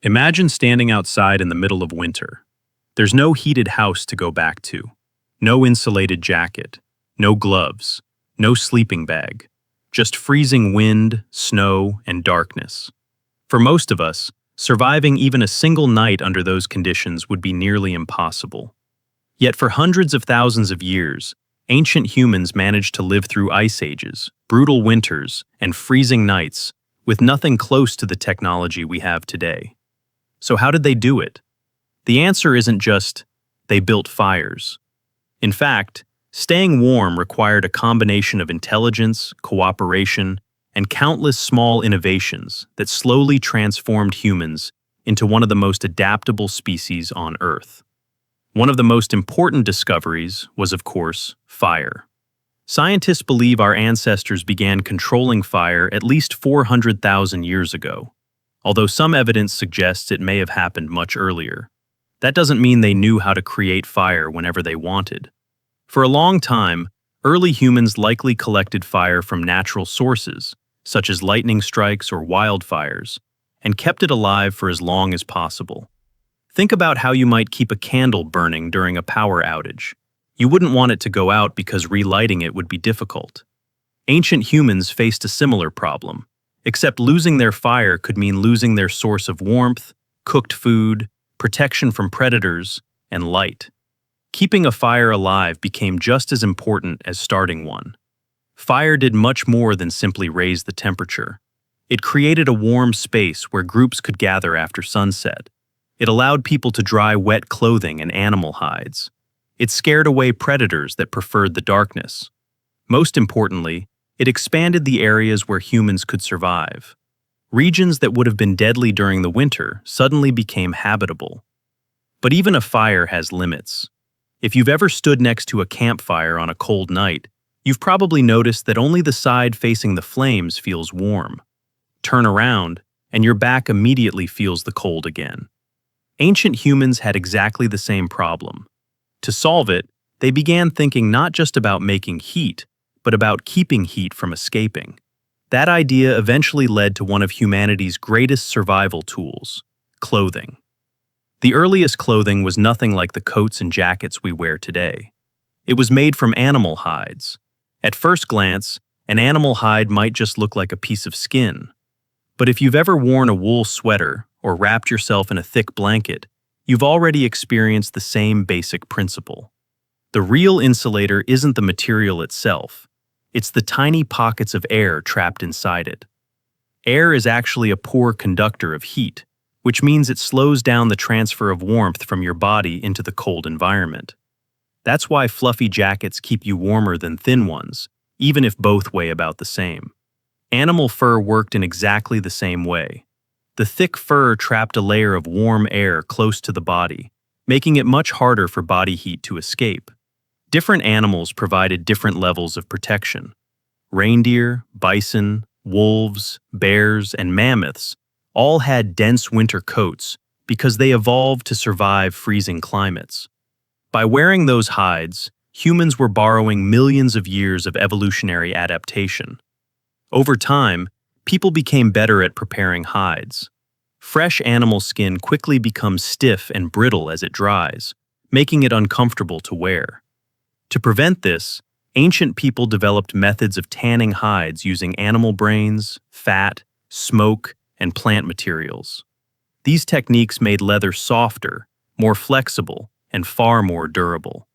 Imagine standing outside in the middle of winter. There's no heated house to go back to, no insulated jacket, no gloves, no sleeping bag, just freezing wind, snow, and darkness. For most of us, surviving even a single night under those conditions would be nearly impossible. Yet for hundreds of thousands of years, ancient humans managed to live through ice ages, brutal winters, and freezing nights with nothing close to the technology we have today. So how did they do it? The answer isn't just, they built fires. In fact, staying warm required a combination of intelligence, cooperation, and countless small innovations that slowly transformed humans into one of the most adaptable species on Earth. One of the most important discoveries was, of course, fire. Scientists believe our ancestors began controlling fire at least 400,000 years ago, although some evidence suggests it may have happened much earlier. That doesn't mean they knew how to create fire whenever they wanted. For a long time, early humans likely collected fire from natural sources, such as lightning strikes or wildfires, and kept it alive for as long as possible. Think about how you might keep a candle burning during a power outage. You wouldn't want it to go out because relighting it would be difficult. Ancient humans faced a similar problem, except losing their fire could mean losing their source of warmth, cooked food, protection from predators, and light. Keeping a fire alive became just as important as starting one. Fire did much more than simply raise the temperature. It created a warm space where groups could gather after sunset. It allowed people to dry wet clothing and animal hides. It scared away predators that preferred the darkness. Most importantly, it expanded the areas where humans could survive. Regions that would have been deadly during the winter suddenly became habitable. But even a fire has limits. If you've ever stood next to a campfire on a cold night, you've probably noticed that only the side facing the flames feels warm. Turn around, and your back immediately feels the cold again. Ancient humans had exactly the same problem. To solve it, they began thinking not just about making heat, but about keeping heat from escaping. That idea eventually led to one of humanity's greatest survival tools, clothing. The earliest clothing was nothing like the coats and jackets we wear today. It was made from animal hides. At first glance, an animal hide might just look like a piece of skin. But if you've ever worn a wool sweater or wrapped yourself in a thick blanket, you've already experienced the same basic principle. The real insulator isn't the material itself. It's the tiny pockets of air trapped inside it. Air is actually a poor conductor of heat, which means it slows down the transfer of warmth from your body into the cold environment. That's why fluffy jackets keep you warmer than thin ones, even if both weigh about the same. Animal fur worked in exactly the same way. The thick fur trapped a layer of warm air close to the body, making it much harder for body heat to escape. Different animals provided different levels of protection. Reindeer, bison, wolves, bears, and mammoths all had dense winter coats because they evolved to survive freezing climates. By wearing those hides, humans were borrowing millions of years of evolutionary adaptation. Over time, people became better at preparing hides. Fresh animal skin quickly becomes stiff and brittle as it dries, making it uncomfortable to wear. To prevent this, ancient people developed methods of tanning hides using animal brains, fat, smoke, and plant materials. These techniques made leather softer, more flexible, and far more durable.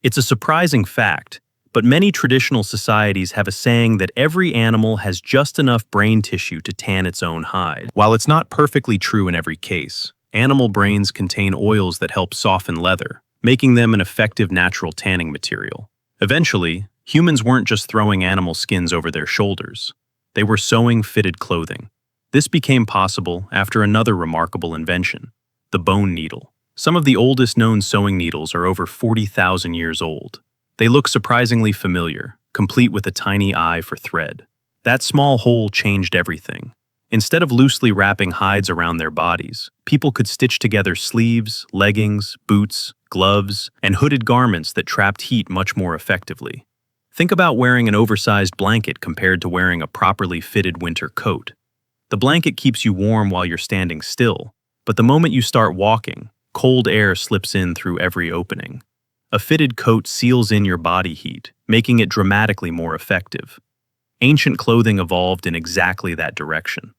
It's a surprising fact, but many traditional societies have a saying that every animal has just enough brain tissue to tan its own hide. While it's not perfectly true in every case, animal brains contain oils that help soften leather, making them an effective natural tanning material. Eventually, humans weren't just throwing animal skins over their shoulders. They were sewing fitted clothing. This became possible after another remarkable invention, the bone needle. Some of the oldest known sewing needles are over 40,000 years old. They look surprisingly familiar, complete with a tiny eye for thread. That small hole changed everything. Instead of loosely wrapping hides around their bodies, people could stitch together sleeves, leggings, boots, gloves, and hooded garments that trapped heat much more effectively. Think about wearing an oversized blanket compared to wearing a properly fitted winter coat. The blanket keeps you warm while you're standing still, But the moment you start walking, cold air slips in through every opening. A fitted coat seals in your body heat, making it dramatically more effective. Ancient clothing evolved in exactly that direction.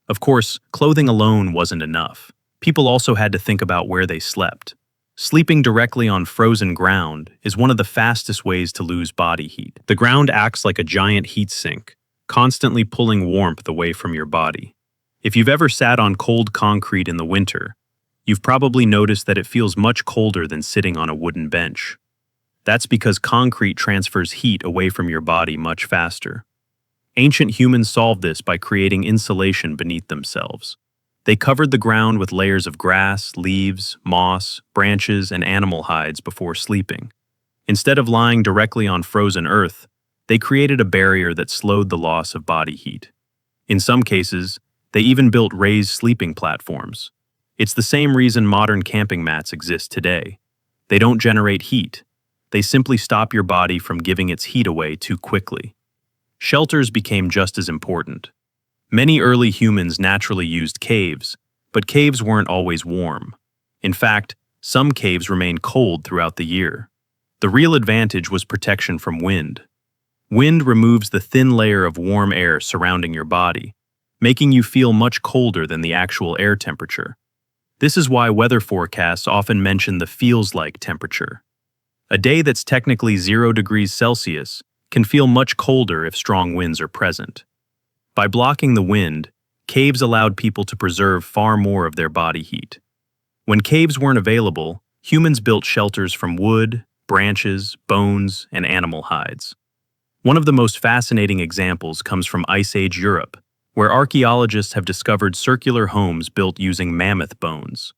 Of course, clothing alone wasn't enough. People also had to think about where they slept. Sleeping directly on frozen ground is one of the fastest ways to lose body heat. The ground acts like a giant heat sink, constantly pulling warmth away from your body. If you've ever sat on cold concrete in the winter, you've probably noticed that it feels much colder than sitting on a wooden bench. That's because concrete transfers heat away from your body much faster. Ancient humans solved this by creating insulation beneath themselves. They covered the ground with layers of grass, leaves, moss, branches, and animal hides before sleeping. Instead of lying directly on frozen earth, they created a barrier that slowed the loss of body heat. In some cases, they even built raised sleeping platforms. It's the same reason modern camping mats exist today. They don't generate heat. They simply stop your body from giving its heat away too quickly. Shelters became just as important. Many early humans naturally used caves, but caves weren't always warm. In fact, some caves remained cold throughout the year. The real advantage was protection from wind. Wind removes the thin layer of warm air surrounding your body, making you feel much colder than the actual air temperature. This is why weather forecasts often mention the feels-like temperature. A day that's technically 0 degrees Celsius can feel much colder if strong winds are present. By blocking the wind, caves allowed people to preserve far more of their body heat. When caves weren't available, humans built shelters from wood, branches, bones, and animal hides. One of the most fascinating examples comes from Ice Age Europe, where archaeologists have discovered circular homes built using mammoth bones.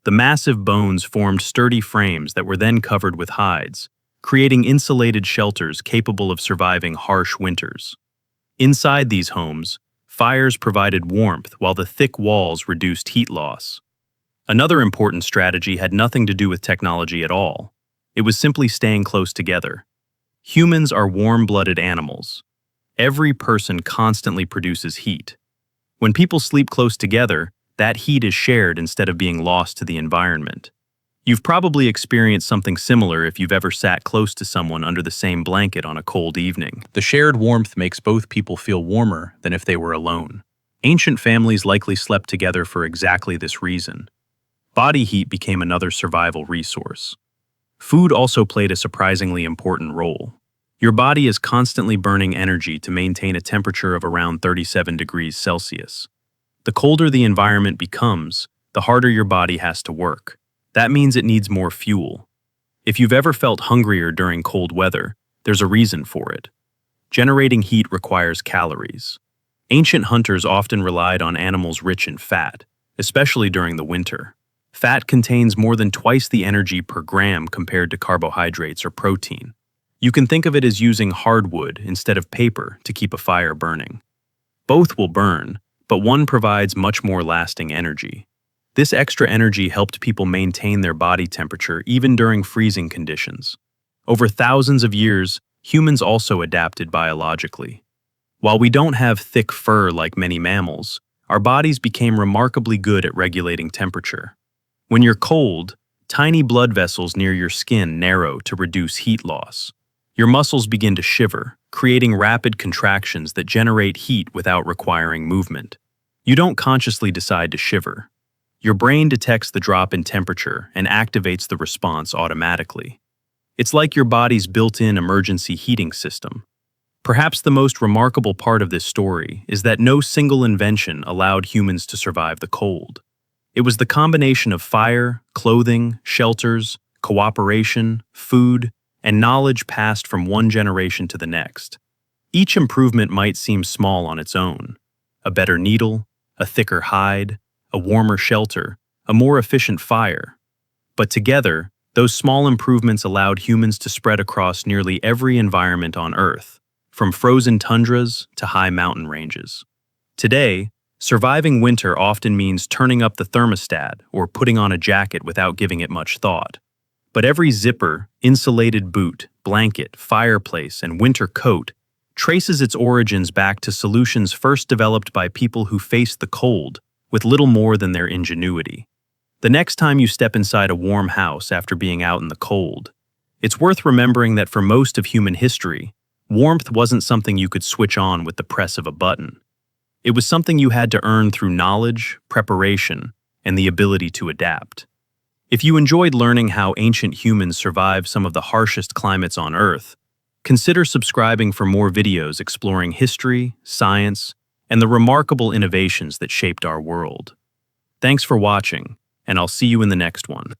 The massive bones formed sturdy frames that were then covered with hides, creating insulated shelters capable of surviving harsh winters. Inside these homes, fires provided warmth while the thick walls reduced heat loss. Another important strategy had nothing to do with technology at all. It was simply staying close together. Humans are warm-blooded animals. Every person constantly produces heat. When people sleep close together, that heat is shared instead of being lost to the environment. You've probably experienced something similar if you've ever sat close to someone under the same blanket on a cold evening. The shared warmth makes both people feel warmer than if they were alone. Ancient families likely slept together for exactly this reason. Body heat became another survival resource. Food also played a surprisingly important role. Your body is constantly burning energy to maintain a temperature of around 37 degrees Celsius. The colder the environment becomes, the harder your body has to work. That means it needs more fuel. If you've ever felt hungrier during cold weather, there's a reason for it. Generating heat requires calories. Ancient hunters often relied on animals rich in fat, especially during the winter. Fat contains more than twice the energy per gram compared to carbohydrates or protein. You can think of it as using hardwood instead of paper to keep a fire burning. Both will burn, but one provides much more lasting energy. This extra energy helped people maintain their body temperature even during freezing conditions. Over thousands of years, humans also adapted biologically. While we don't have thick fur like many mammals, our bodies became remarkably good at regulating temperature. When you're cold, tiny blood vessels near your skin narrow to reduce heat loss. Your muscles begin to shiver, creating rapid contractions that generate heat without requiring movement. You don't consciously decide to shiver. Your brain detects the drop in temperature and activates the response automatically. It's like your body's built-in emergency heating system. Perhaps the most remarkable part of this story is that no single invention allowed humans to survive the cold. It was the combination of fire, clothing, shelters, cooperation, food, and knowledge passed from one generation to the next. Each improvement might seem small on its own. A better needle, a thicker hide, a warmer shelter, a more efficient fire. But together, those small improvements allowed humans to spread across nearly every environment on Earth, from frozen tundras to high mountain ranges. Today, surviving winter often means turning up the thermostat or putting on a jacket without giving it much thought. But every zipper, insulated boot, blanket, fireplace, and winter coat traces its origins back to solutions first developed by people who faced the cold with little more than their ingenuity. The next time you step inside a warm house after being out in the cold, it's worth remembering that for most of human history, warmth wasn't something you could switch on with the press of a button. It was something you had to earn through knowledge, preparation, and the ability to adapt. If you enjoyed learning how ancient humans survived some of the harshest climates on Earth, consider subscribing for more videos exploring history, science, and the remarkable innovations that shaped our world. Thanks for watching, and I'll see you in the next one.